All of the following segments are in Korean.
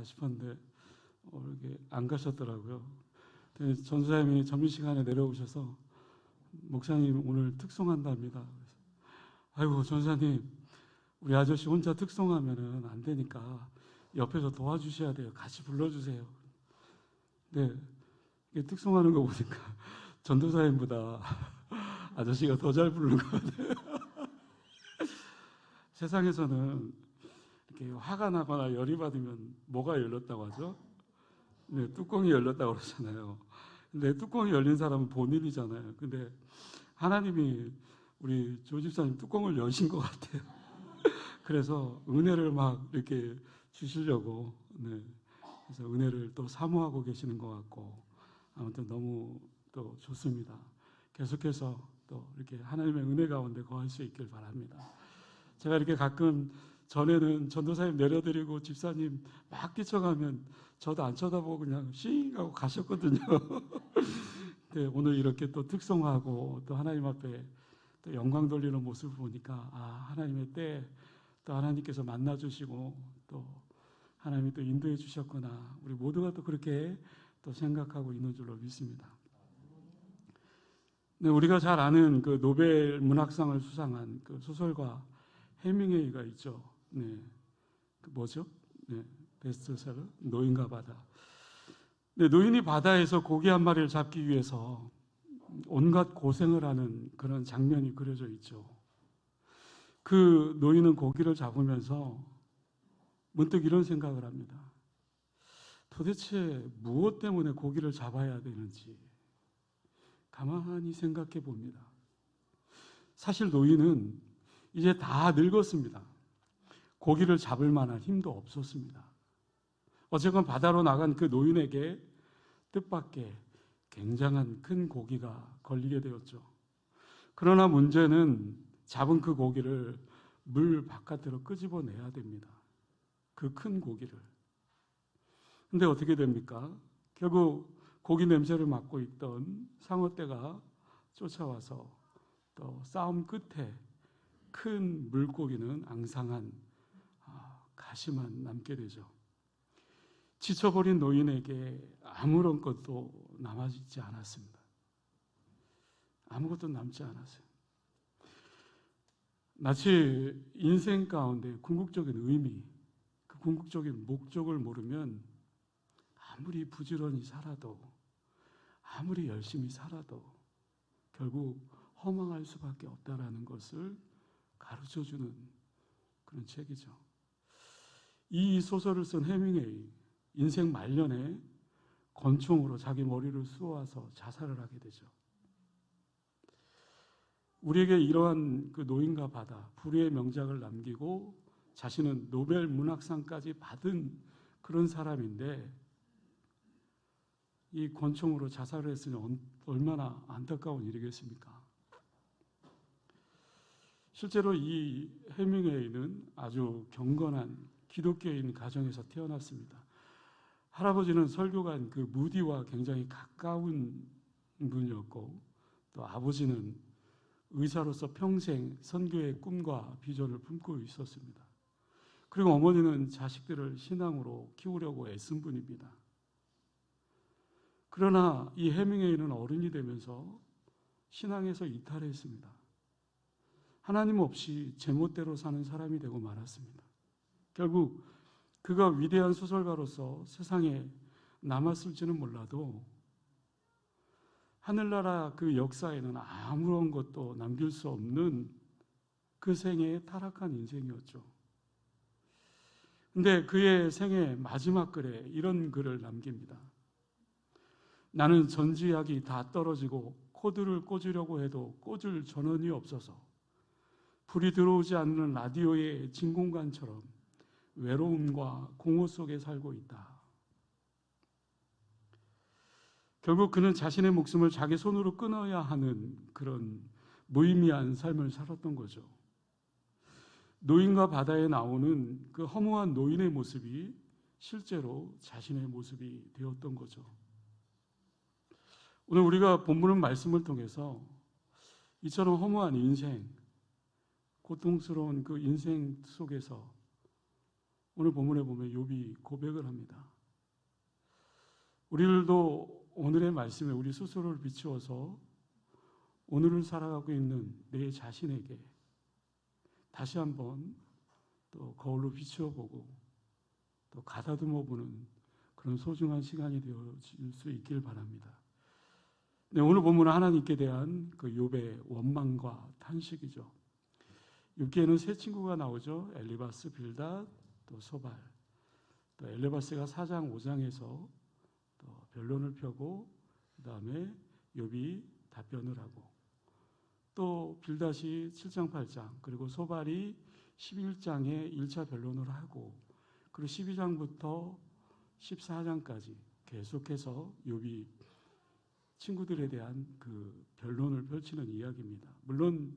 싶었는데 이렇게 안 가셨더라고요. 전사님이 점심시간에 내려오셔서 목사님 오늘 특송한답니다. 그래서 아이고 전사님 우리 아저씨 혼자 특송하면은 안 되니까 옆에서 도와주셔야 돼요. 같이 불러주세요. 네, 이게 특송하는 거 보니까 전도사님보다 아저씨가 더 잘 부르는 것 같아요. 세상에서는 이렇게 화가 나거나 열이 받으면 뭐가 열렸다고 하죠? 네, 뚜껑이 열렸다고 그러잖아요. 근데 뚜껑이 열린 사람은 본인이잖아요. 근데 하나님이 우리 조 집사님 뚜껑을 여신 것 같아요. 그래서 은혜를 막 이렇게 주시려고, 네. 그래서 은혜를 또 사모하고 계시는 것 같고, 아무튼 너무 또 좋습니다. 계속해서 또 이렇게 하나님의 은혜 가운데 거할 수 있길 바랍니다. 제가 이렇게 가끔 전에는 전도사님 내려드리고 집사님 막 뛰쳐가면 저도 안 쳐다보고 그냥 씩 하고 가셨거든요. 근데 오늘 이렇게 또 특성하고 또 하나님 앞에 또 영광 돌리는 모습을 보니까 아, 하나님의 때 또 하나님께서 만나주시고 또 하나님이 또 인도해 주셨구나. 우리 모두가 또 그렇게 또 생각하고 있는 줄로 믿습니다. 네, 우리가 잘 아는 그 노벨 문학상을 수상한 그 소설가 해밍웨이가 있죠. 네, 그 뭐죠? 네, 베스트셀러 노인과 바다. 네, 노인이 바다에서 고기 한 마리를 잡기 위해서 온갖 고생을 하는 그런 장면이 그려져 있죠. 그 노인은 고기를 잡으면서 문득 이런 생각을 합니다. 도대체 무엇 때문에 고기를 잡아야 되는지 가만히 생각해 봅니다. 사실 노인은 이제 다 늙었습니다. 고기를 잡을 만한 힘도 없었습니다. 어쨌건 바다로 나간 그 노인에게 뜻밖의 굉장한 큰 고기가 걸리게 되었죠. 그러나 문제는 잡은 그 고기를 물 바깥으로 끄집어내야 됩니다. 그 큰 고기를. 근데 어떻게 됩니까? 결국 고기 냄새를 맡고 있던 상어떼가 쫓아와서 또 싸움 끝에 큰 물고기는 앙상한 가시만 남게 되죠. 지쳐버린 노인에게 아무런 것도 남아있지 않았습니다. 아무것도 남지 않았어요. 마치 인생 가운데 궁극적인 의미, 그 궁극적인 목적을 모르면 아무리 부지런히 살아도 아무리 열심히 살아도 결국 허망할 수밖에 없다라는 것을 가르쳐주는 그런 책이죠. 이 소설을 쓴 해밍웨이 인생 말년에 권총으로 자기 머리를 쏘아서 자살을 하게 되죠. 우리에게 이러한 그 노인과 바다, 불의의 명작을 남기고 자신은 노벨 문학상까지 받은 그런 사람인데 이 권총으로 자살을 했으니 얼마나 안타까운 일이겠습니까? 실제로 이 해밍웨이는 아주 경건한 기독교인 가정에서 태어났습니다. 할아버지는 설교관 그 무디와 굉장히 가까운 분이었고 또 아버지는 의사로서 평생 선교의 꿈과 비전을 품고 있었습니다. 그리고 어머니는 자식들을 신앙으로 키우려고 애쓴 분입니다. 그러나 이 해밍웨이는 어른이 되면서 신앙에서 이탈했습니다. 하나님 없이 제멋대로 사는 사람이 되고 말았습니다. 결국 그가 위대한 소설가로서 세상에 남았을지는 몰라도 하늘나라 그 역사에는 아무런 것도 남길 수 없는 그 생애의 타락한 인생이었죠. 근데 그의 생애 마지막 글에 이런 글을 남깁니다. 나는 전지약이 다 떨어지고 코드를 꽂으려고 해도 꽂을 전원이 없어서 불이 들어오지 않는 라디오의 진공관처럼 외로움과 공허 속에 살고 있다. 결국 그는 자신의 목숨을 자기 손으로 끊어야 하는 그런 무의미한 삶을 살았던 거죠. 노인과 바다에 나오는 그 허무한 노인의 모습이 실제로 자신의 모습이 되었던 거죠. 오늘 우리가 본문의 말씀을 통해서 이처럼 허무한 인생, 고통스러운 그 인생 속에서 오늘 본문에 보면 욥이 고백을 합니다. 우리들도 오늘의 말씀에 우리 스스로를 비추어서 오늘을 살아가고 있는 내 자신에게 다시 한번 또 거울로 비추어 보고 또 가다듬어 보는 그런 소중한 시간이 되어질 수 있길 바랍니다. 네, 오늘 본문은 하나님께 대한 그 욥의 원망과 탄식이죠. 6기에는 세 친구가 나오죠. 엘리바스, 빌닷, 또 소발. 또 엘리바스가 4장, 5장에서 또 변론을 펴고 그다음에 욥이 답변을 하고 또 빌닷이 7장, 8장 그리고 소발이 11장에 1차 변론을 하고 그리고 12장부터 14장까지 계속해서 욥이 친구들에 대한 그 변론을 펼치는 이야기입니다. 물론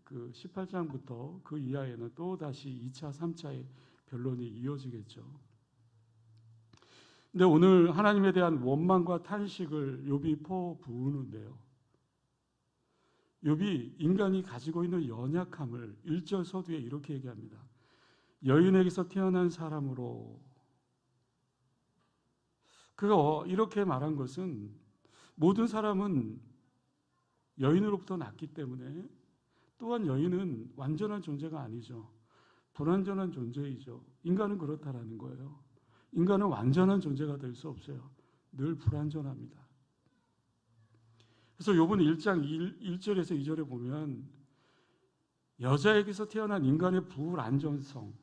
그 18장부터 그 이하에는 또 다시 2차, 3차의 변론이 이어지겠죠. 근데 오늘 하나님에 대한 원망과 탄식을 욥이 퍼부으는데요. 욥이 인간이 가지고 있는 연약함을 1절 서두에 이렇게 얘기합니다. 여인에게서 태어난 사람으로. 그가 이렇게 말한 것은 모든 사람은 여인으로부터 났기 때문에 또한 여인은 완전한 존재가 아니죠. 불완전한 존재이죠. 인간은 그렇다라는 거예요. 인간은 완전한 존재가 될 수 없어요. 늘 불완전합니다. 그래서 욥은 1장 1절에서 2절에 보면 여자에게서 태어난 인간의 불안전성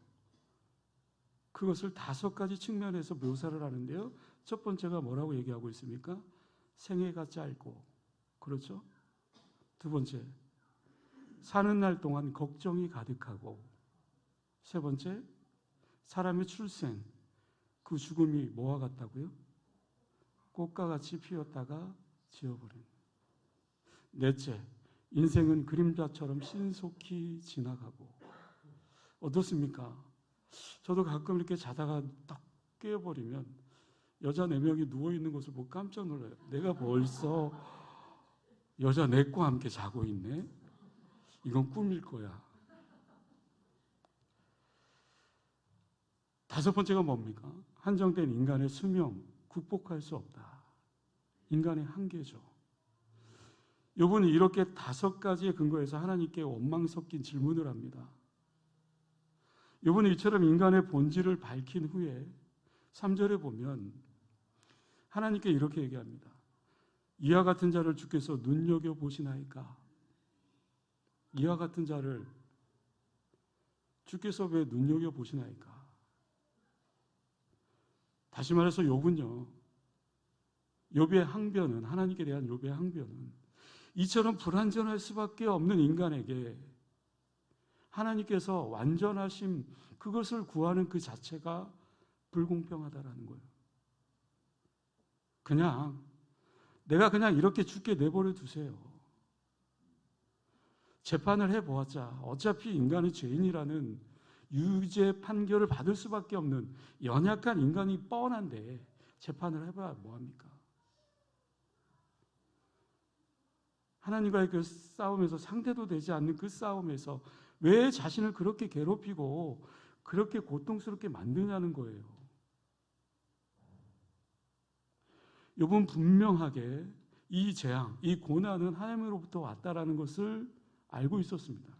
그것을 5가지 측면에서 묘사를 하는데요. 첫 번째가 뭐라고 얘기하고 있습니까? 생애가 짧고 그렇죠? 두 번째 사는 날 동안 걱정이 가득하고 세 번째 사람의 출생 그 죽음이 뭐와 같다고요? 꽃과 같이 피었다가 지어버린. 넷째 인생은 그림자처럼 신속히 지나가고. 어떻습니까? 저도 가끔 이렇게 자다가 딱 깨어버리면 여자 4명이 누워있는 것을 보고 깜짝 놀라요. 내가 벌써 여자 4과 함께 자고 있네? 이건 꿈일 거야. 5번째가 뭡니까? 한정된 인간의 수명, 극복할 수 없다. 인간의 한계죠. 욥은 이렇게 5가지의 근거에서 하나님께 원망 섞인 질문을 합니다. 욥은 이처럼 인간의 본질을 밝힌 후에 3절에 보면 하나님께 이렇게 얘기합니다. 이와 같은 자를 주께서 눈여겨보시나이까? 이와 같은 자를 주께서 왜 눈여겨보시나이까? 다시 말해서 욥은요. 욥의 항변은 하나님께 대한 욥의 항변은 이처럼 불완전할 수밖에 없는 인간에게 하나님께서 완전하심 그것을 구하는 그 자체가 불공평하다라는 거예요. 내가 그냥 이렇게 죽게 내버려 두세요. 재판을 해보았자 어차피 인간은 죄인이라는 유죄 판결을 받을 수밖에 없는 연약한 인간이 뻔한데 재판을 해봐야 뭐합니까? 하나님과의 그 싸움에서 상대도 되지 않는 그 싸움에서 왜 자신을 그렇게 괴롭히고 그렇게 고통스럽게 만드냐는 거예요. 욥은 분명하게 이 재앙, 이 고난은 하나님으로부터 왔다라는 것을 알고 있었습니다.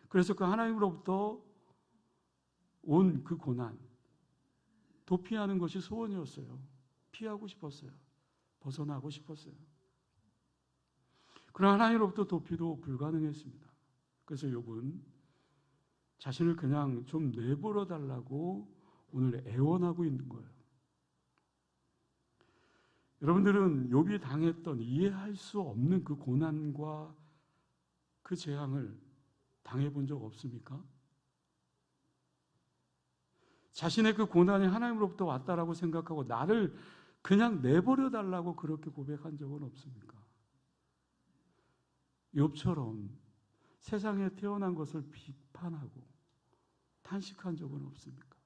그래서 그 하나님으로부터 온 그 고난, 도피하는 것이 소원이었어요. 피하고 싶었어요. 벗어나고 싶었어요. 그러나 하나님으로부터 도피도 불가능했습니다. 그래서 욥은 자신을 그냥 좀 내버려 달라고 오늘 애원하고 있는 거예요. 여러분들은 욥이 당했던 이해할 수 없는 그 고난과 그 재앙을 당해본 적 없습니까? 자신의 그 고난이 하나님으로부터 왔다라고 생각하고 나를 그냥 내버려 달라고 그렇게 고백한 적은 없습니까? 욥처럼 세상에 태어난 것을 비판하고 탄식한 적은 없습니까?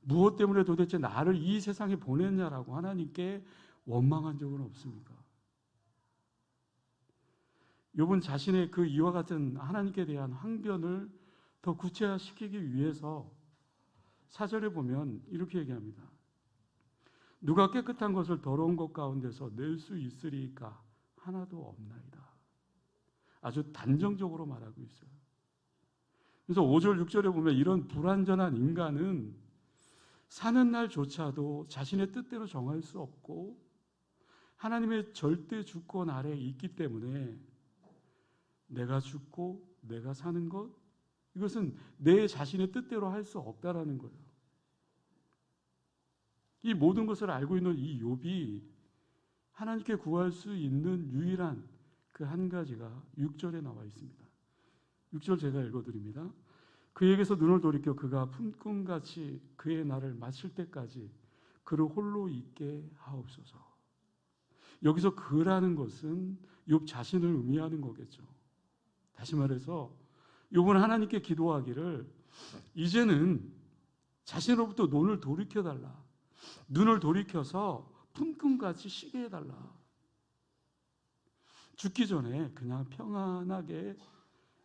무엇 때문에 도대체 나를 이 세상에 보냈냐라고 하나님께 원망한 적은 없습니까? 욥은 자신의 그 이와 같은 하나님께 대한 항변을 더 구체화시키기 위해서 4절에 보면 이렇게 얘기합니다. 누가 깨끗한 것을 더러운 것 가운데서 낼 수 있으리까 하나도 없나이다. 아주 단정적으로 말하고 있어요. 그래서 5절, 6절에 보면 이런 불완전한 인간은 사는 날조차도 자신의 뜻대로 정할 수 없고 하나님의 절대 주권 아래에 있기 때문에 내가 죽고 내가 사는 것, 이것은 내 자신의 뜻대로 할 수 없다라는 거예요. 이 모든 것을 알고 있는 이 욥이 하나님께 구할 수 있는 유일한 그 한 가지가 6절에 나와 있습니다. 6절 제가 읽어드립니다. 그에게서 눈을 돌이켜 그가 품꿈같이 그의 날을 마칠 때까지 그를 홀로 있게 하옵소서. 여기서 그라는 것은 욥 자신을 의미하는 거겠죠. 다시 말해서 욥은 하나님께 기도하기를 이제는 자신으로부터 눈을 돌이켜달라. 눈을 돌이켜서 품꿈같이 쉬게 해달라. 죽기 전에 그냥 평안하게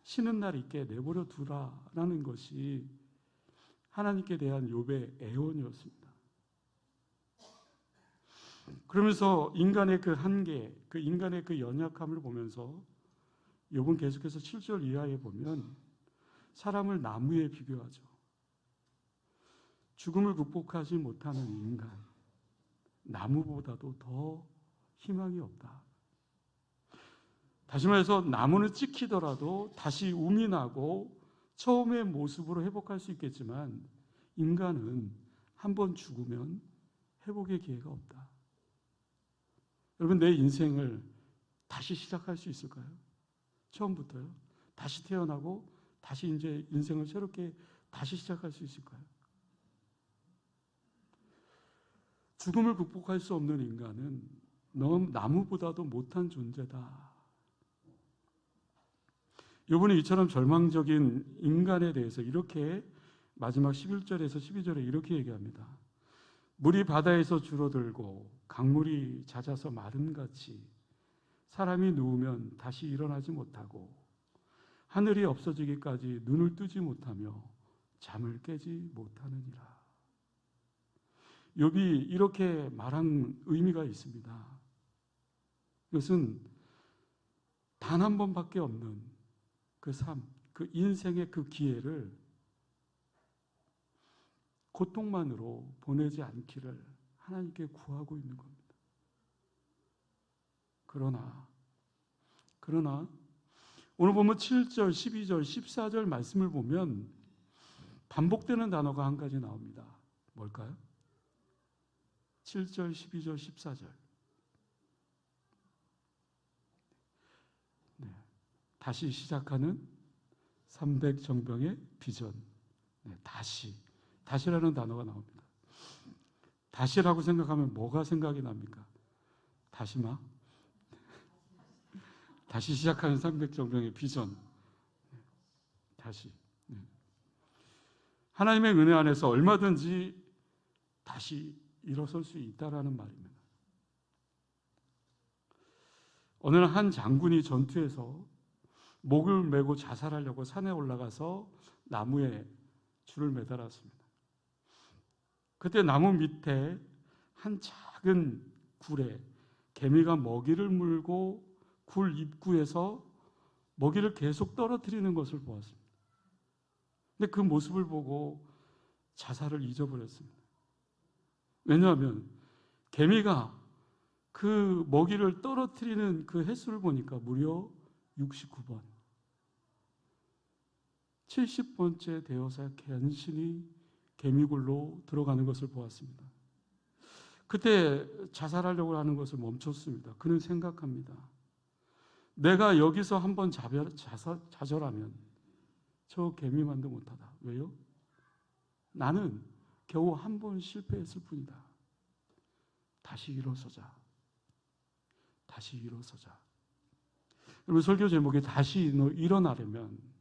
쉬는 날 있게 내버려 두라라는 것이 하나님께 대한 욥의 애원이었습니다. 그러면서 인간의 그 한계, 그 인간의 그 연약함을 보면서 욥은 계속해서 7절 이하에 보면 사람을 나무에 비교하죠. 죽음을 극복하지 못하는 인간, 나무보다도 더 희망이 없다. 다시 말해서 나무는 찍히더라도 다시 움이 나고 처음의 모습으로 회복할 수 있겠지만 인간은 한번 죽으면 회복의 기회가 없다. 여러분, 내 인생을 다시 시작할 수 있을까요? 처음부터요? 다시 태어나고 다시 이제 인생을 새롭게 다시 시작할 수 있을까요? 죽음을 극복할 수 없는 인간은 너무 나무보다도 못한 존재다. 이번에 이처럼 절망적인 인간에 대해서 이렇게 마지막 11절에서 12절에 이렇게 얘기합니다. 물이 바다에서 줄어들고 강물이 잦아서 마름같이 사람이 누우면 다시 일어나지 못하고 하늘이 없어지기까지 눈을 뜨지 못하며 잠을 깨지 못하느니라. 욥이 이렇게 말한 의미가 있습니다. 이것은 단 한 번밖에 없는 그 삶, 그 인생의 그 기회를 고통만으로 보내지 않기를 하나님께 구하고 있는 겁니다. 그러나 오늘 보면 7절, 12절, 14절 말씀을 보면 반복되는 단어가 한 가지 나옵니다. 뭘까요? 7절, 12절, 14절. 다시 시작하는 300정병의 비전. 다시라는 단어가 나옵니다. 다시라고 생각하면 뭐가 생각이 납니까? 다시마? 다시 시작하는 300정병의 비전. 다시. 하나님의 은혜 안에서 얼마든지 다시 일어설 수 있다라는 말입니다. 어느 날 한 장군이 전투에서 목을 메고 자살하려고 산에 올라가서 나무에 줄을 매달았습니다. 그때 나무 밑에 한 작은 굴에 개미가 먹이를 물고 굴 입구에서 먹이를 계속 떨어뜨리는 것을 보았습니다. 근데 그 모습을 보고 자살을 잊어버렸습니다. 왜냐하면 개미가 그 먹이를 떨어뜨리는 그 횟수를 보니까 무려 69번. 70번째 되어서 간신히 개미굴로 들어가는 것을 보았습니다. 그때 자살하려고 하는 것을 멈췄습니다. 그는 생각합니다. 내가 여기서 한번 좌절하면 저 개미만도 못하다. 왜요? 나는 겨우 한 번 실패했을 뿐이다. 다시 일어서자. 다시 일어서자. 여러분, 설교 제목이 다시 일어나려면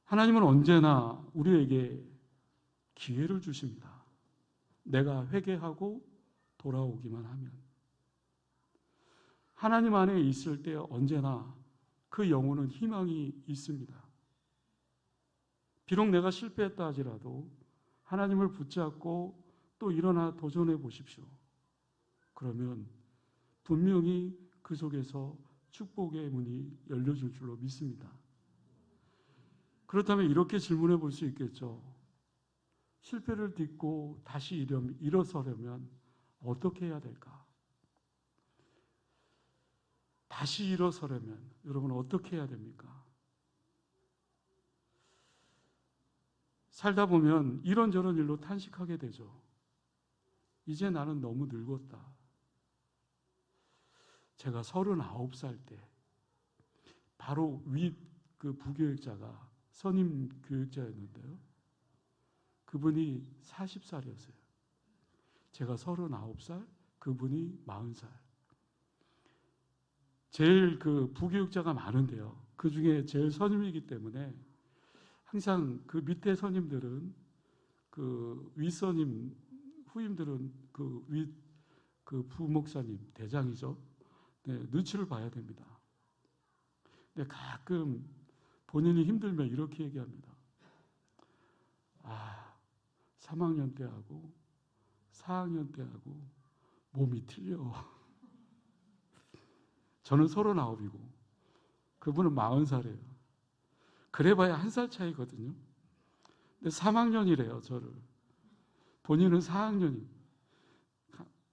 하나님은 언제나 우리에게 기회를 주십니다. 내가 회개하고 돌아오기만 하면. 하나님 안에 있을 때 언제나 그 영혼은 희망이 있습니다. 비록 내가 실패했다 하지라도 하나님을 붙잡고 또 일어나 도전해 보십시오. 그러면 분명히 그 속에서 축복의 문이 열려질 줄로 믿습니다. 그렇다면 이렇게 질문해 볼 수 있겠죠. 실패를 딛고 다시 일어서려면 어떻게 해야 될까? 다시 일어서려면 여러분 어떻게 해야 됩니까? 살다 보면 이런저런 일로 탄식하게 되죠. 이제 나는 너무 늙었다. 제가 39살 때 바로 윗 그 부교육자가 선임 교육자였는데요. 그분이 40살이었어요. 제가 39살, 그분이 40살. 제일 그 부교육자가 많은데요. 그 중에 제일 선임이기 때문에 항상 그 밑에 선임들은 그 윗선임, 후임들은 그 부목사님, 대장이죠. 네, 눈치를 봐야 됩니다. 근데 가끔 본인이 힘들면 이렇게 얘기합니다. 3학년 때하고 4학년 때하고 몸이 틀려. 저는 39이고 그분은 40살이에요. 그래봐야 1살 차이거든요. 근데 3학년이래요, 저를. 본인은 4학년이.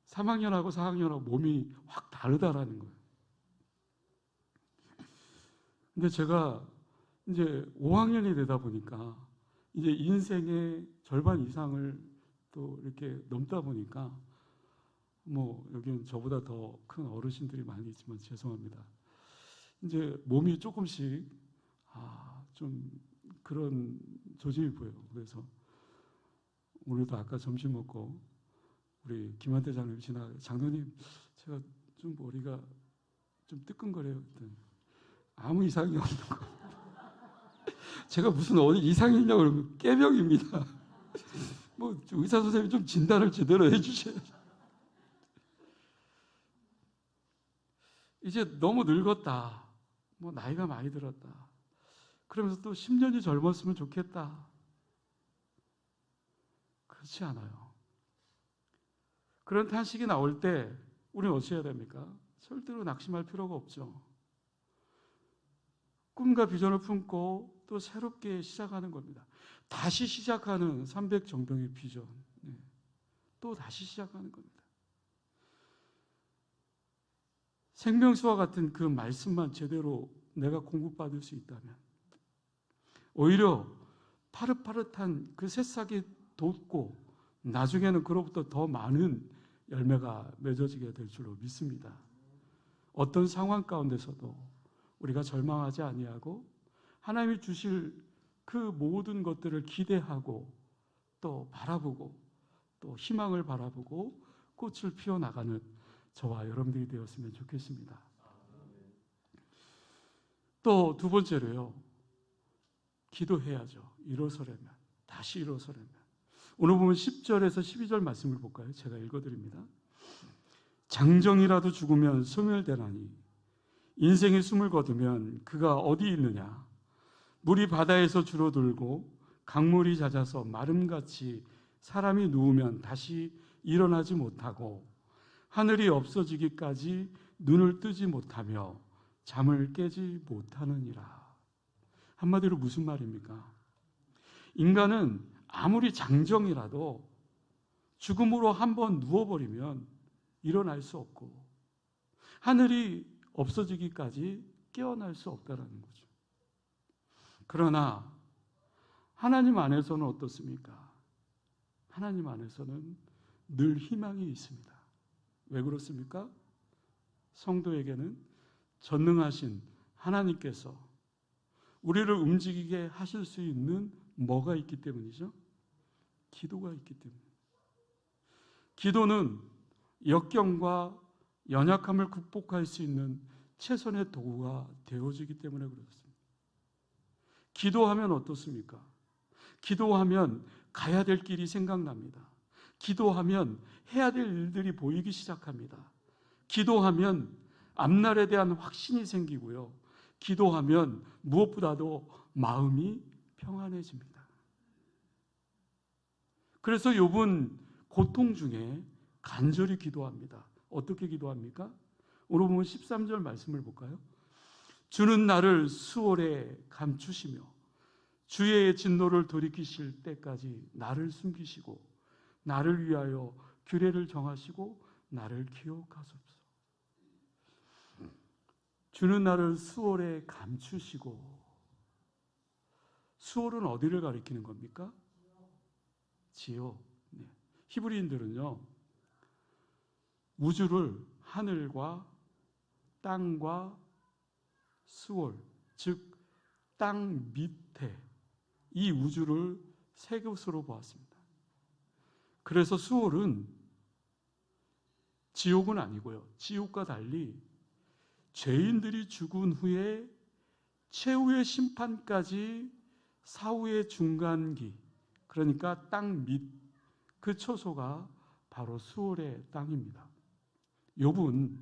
3학년하고 4학년하고 몸이 확 다르다라는 거예요. 근데 제가 이제 5학년이 되다 보니까 이제 인생의 절반 이상을 또 이렇게 넘다 보니까 뭐 여기는 저보다 더 큰 어르신들이 많이 있지만 죄송합니다. 이제 몸이 조금씩 좀 그런 조짐이 보여요. 그래서 오늘도 아까 점심 먹고 우리 김한태 장로님 장로님 제가 좀 머리가 좀 뜨끈거려요. 아무 이상이 없는 거. 제가 무슨 어디 이상이 있냐고 그러면 깨병입니다. 뭐 의사 선생님이 좀 진단을 제대로 해주셔야죠. 이제 너무 늙었다. 뭐 나이가 많이 들었다. 그러면서 또 10년이 젊었으면 좋겠다. 그렇지 않아요. 그런 탄식이 나올 때 우리는 어찌 해야 됩니까? 절대로 낙심할 필요가 없죠. 꿈과 비전을 품고 또 새롭게 시작하는 겁니다. 다시 시작하는 300정병의 비전. 또 다시 시작하는 겁니다. 생명수와 같은 그 말씀만 제대로 내가 공급받을 수 있다면 오히려 파릇파릇한 그 새싹이 돋고 나중에는 그로부터 더 많은 열매가 맺어지게 될 줄로 믿습니다. 어떤 상황 가운데서도 우리가 절망하지 아니하고 하나님이 주실 그 모든 것들을 기대하고 또 바라보고 또 희망을 바라보고 꽃을 피워나가는 저와 여러분들이 되었으면 좋겠습니다. 또 두 번째로요. 기도해야죠. 일어서려면. 다시 일어서려면. 오늘 보면 10절에서 12절 말씀을 볼까요? 제가 읽어드립니다. 장정이라도 죽으면 소멸되나니 인생이 숨을 거두면 그가 어디 있느냐. 물이 바다에서 줄어들고 강물이 잦아서 마름같이 사람이 누우면 다시 일어나지 못하고 하늘이 없어지기까지 눈을 뜨지 못하며 잠을 깨지 못하느니라. 한마디로 무슨 말입니까? 인간은 아무리 장정이라도 죽음으로 한번 누워버리면 일어날 수 없고 하늘이 없어지기까지 깨어날 수 없다는 거죠. 그러나 하나님 안에서는 어떻습니까? 하나님 안에서는 늘 희망이 있습니다. 왜 그렇습니까? 성도에게는 전능하신 하나님께서 우리를 움직이게 하실 수 있는 뭐가 있기 때문이죠? 기도가 있기 때문에. 기도는 역경과 연약함을 극복할 수 있는 최선의 도구가 되어지기 때문에 그렇습니다. 기도하면 어떻습니까? 기도하면 가야 될 길이 생각납니다. 기도하면 해야 될 일들이 보이기 시작합니다. 기도하면 앞날에 대한 확신이 생기고요. 기도하면 무엇보다도 마음이 평안해집니다. 그래서 욥은 고통 중에 간절히 기도합니다. 어떻게 기도합니까? 오늘 보면 13절 말씀을 볼까요? 주는 나를 수월에 감추시며 주의 진노를 돌이키실 때까지 나를 숨기시고 나를 위하여 규례를 정하시고 나를 기억하소서. 주는 나를 수월에 감추시고, 수월은 어디를 가리키는 겁니까? 지옥. 네. 히브리인들은요, 우주를 하늘과 땅과 수월, 즉 땅 밑에 이 우주를 세 곳으로 보았습니다. 그래서 수월은 지옥은 아니고요, 지옥과 달리 죄인들이 죽은 후에 최후의 심판까지 사후의 중간기, 그러니까 땅 밑, 그 초소가 바로 수월의 땅입니다. 욥은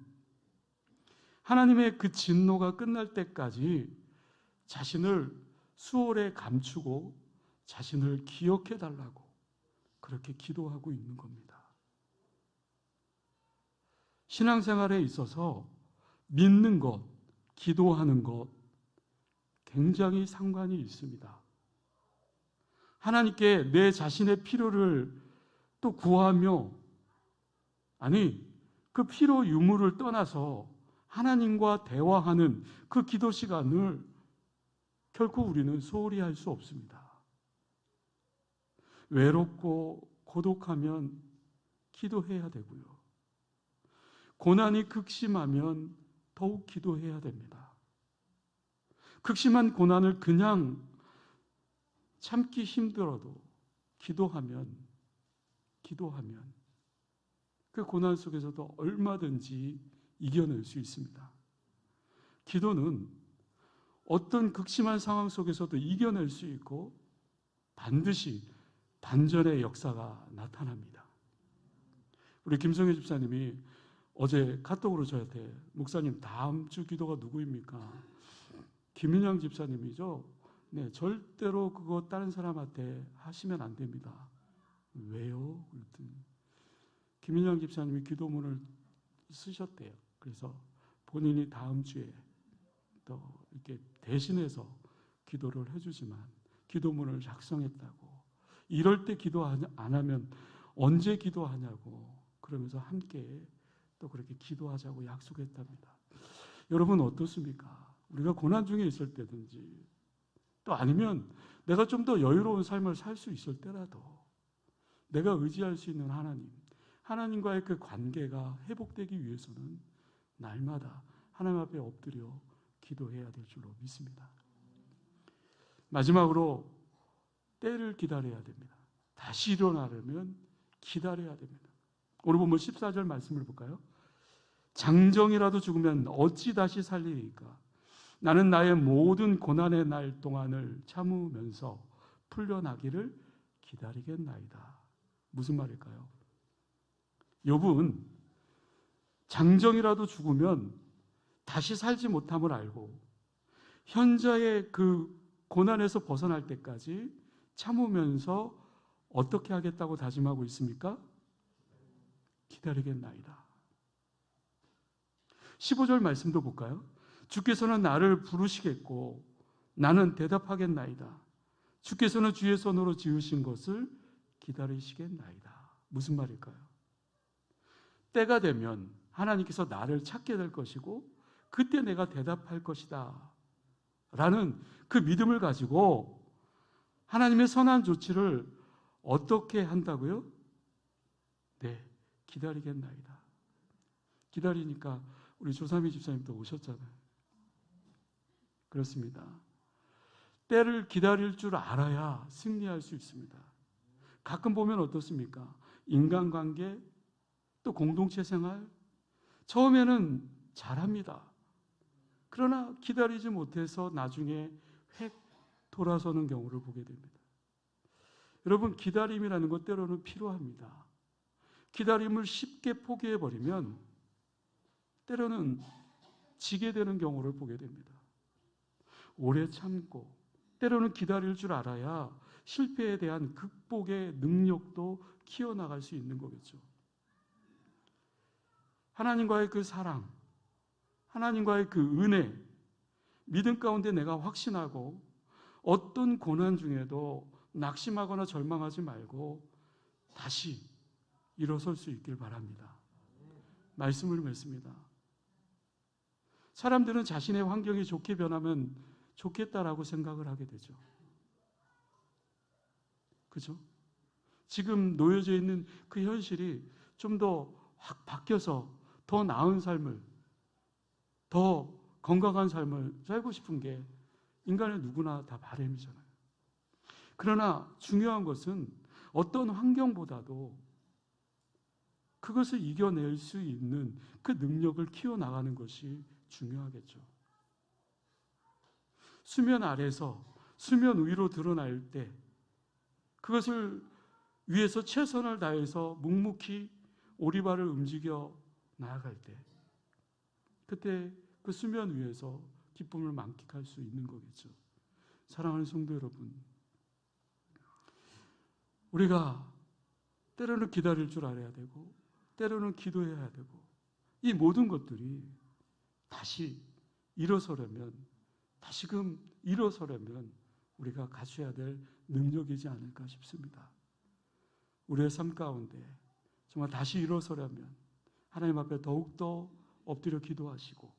하나님의 그 진노가 끝날 때까지 자신을 수월에 감추고 자신을 기억해 달라고 그렇게 기도하고 있는 겁니다. 신앙생활에 있어서 믿는 것, 기도하는 것 굉장히 상관이 있습니다. 하나님께 내 자신의 필요를 또 구하며, 아니 그 필요 유무를 떠나서 하나님과 대화하는 그 기도 시간을 결코 우리는 소홀히 할 수 없습니다. 외롭고 고독하면 기도해야 되고요, 고난이 극심하면 더욱 기도해야 됩니다. 극심한 고난을 그냥 참기 힘들어도 기도하면 그 고난 속에서도 얼마든지 이겨낼 수 있습니다. 기도는 어떤 극심한 상황 속에서도 이겨낼 수 있고 반드시 반전의 역사가 나타납니다. 우리 김성애 집사님이 어제 카톡으로 저한테, 목사님 다음 주 기도가 누구입니까? 김인영 집사님이죠. 네, 절대로 그거 다른 사람한테 하시면 안 됩니다. 왜요? 그랬더니 김인영 집사님이 기도문을 쓰셨대요. 그래서 본인이 다음 주에 또 이렇게 대신해서 기도를 해주지만 기도문을 작성했다고, 이럴 때 기도 안 하면 언제 기도하냐고 그러면서 함께 또 그렇게 기도하자고 약속했답니다. 여러분 어떻습니까? 우리가 고난 중에 있을 때든지, 또 아니면 내가 좀 더 여유로운 삶을 살 수 있을 때라도 내가 의지할 수 있는 하나님과의 그 관계가 회복되기 위해서는 날마다 하나님 앞에 엎드려 기도해야 될 줄로 믿습니다. 마지막으로 때를 기다려야 됩니다. 다시 일어나려면 기다려야 됩니다. 오늘 보면 14절 말씀을 볼까요? 장정이라도 죽으면 어찌 다시 살리리까? 나는 나의 모든 고난의 날 동안을 참으면서 풀려나기를 기다리겠나이다. 무슨 말일까요? 욥은 장정이라도 죽으면 다시 살지 못함을 알고 현재의 그 고난에서 벗어날 때까지 참으면서 어떻게 하겠다고 다짐하고 있습니까? 기다리겠나이다. 15절 말씀도 볼까요? 주께서는 나를 부르시겠고 나는 대답하겠나이다. 주께서는 주의 손으로 지으신 것을 기다리시겠나이다. 무슨 말일까요? 때가 되면 하나님께서 나를 찾게 될 것이고 그때 내가 대답할 것이다 라는 그 믿음을 가지고 하나님의 선한 조치를 어떻게 한다고요? 네, 기다리겠나이다. 기다리니까 우리 조삼희 집사님도 오셨잖아요. 그렇습니다. 때를 기다릴 줄 알아야 승리할 수 있습니다. 가끔 보면 어떻습니까? 인간관계, 또 공동체 생활, 처음에는 잘합니다. 그러나 기다리지 못해서 나중에 획 돌아서는 경우를 보게 됩니다. 여러분, 기다림이라는 것 때로는 필요합니다. 기다림을 쉽게 포기해버리면 때로는 지게 되는 경우를 보게 됩니다. 오래 참고 때로는 기다릴 줄 알아야 실패에 대한 극복의 능력도 키워나갈 수 있는 거겠죠. 하나님과의 그 사랑, 하나님과의 그 은혜, 믿음 가운데 내가 확신하고 어떤 고난 중에도 낙심하거나 절망하지 말고 다시 일어설 수 있길 바랍니다. 말씀을 맺습니다. 사람들은 자신의 환경이 좋게 변하면 좋겠다라고 생각을 하게 되죠. 그죠? 지금 놓여져 있는 그 현실이 좀 더 확 바뀌어서 더 나은 삶을, 더 건강한 삶을 살고 싶은 게 인간의 누구나 다 바람이잖아요. 그러나 중요한 것은 어떤 환경보다도 그것을 이겨낼 수 있는 그 능력을 키워나가는 것이 중요하겠죠. 수면 아래서 수면 위로 드러날 때 그것을 위해서 최선을 다해서 묵묵히 오리발을 움직여 나아갈 때 그때 그 수면 위에서 기쁨을 만끽할 수 있는 거겠죠. 사랑하는 성도 여러분, 우리가 때로는 기다릴 줄 알아야 되고 때로는 기도해야 되고 이 모든 것들이 다시 일어서려면, 다시금 일어서려면 우리가 갖춰야 될 능력이지 않을까 싶습니다. 우리의 삶 가운데 정말 다시 일어서려면 하나님 앞에 더욱더 엎드려 기도하시고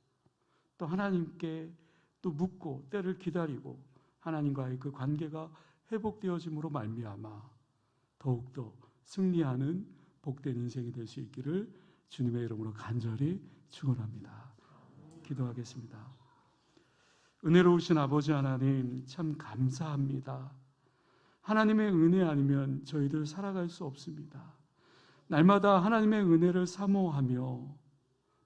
또 하나님께 또 묻고 때를 기다리고 하나님과의 그 관계가 회복되어짐으로 말미암아 더욱더 승리하는 복된 인생이 될 수 있기를 주님의 이름으로 간절히 축원합니다. 기도하겠습니다. 은혜로우신 아버지 하나님, 참 감사합니다. 하나님의 은혜 아니면 저희들 살아갈 수 없습니다. 날마다 하나님의 은혜를 사모하며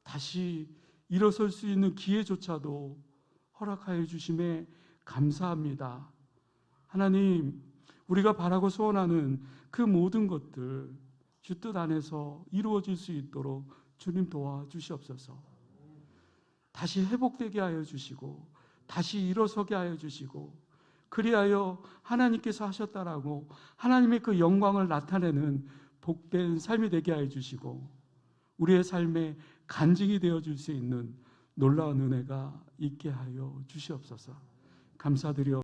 다시 일어설 수 있는 기회조차도 허락하여 주심에 감사합니다. 하나님, 우리가 바라고 소원하는 그 모든 것들 주 뜻 안에서 이루어질 수 있도록 주님 도와주시옵소서. 다시 회복되게 하여 주시고 다시 일어서게 하여 주시고 그리하여 하나님께서 하셨다라고 하나님의 그 영광을 나타내는 복된 삶이 되게 하여 주시고 우리의 삶에 간증이 되어줄 수 있는 놀라운 은혜가 있게 하여 주시옵소서. 감사드려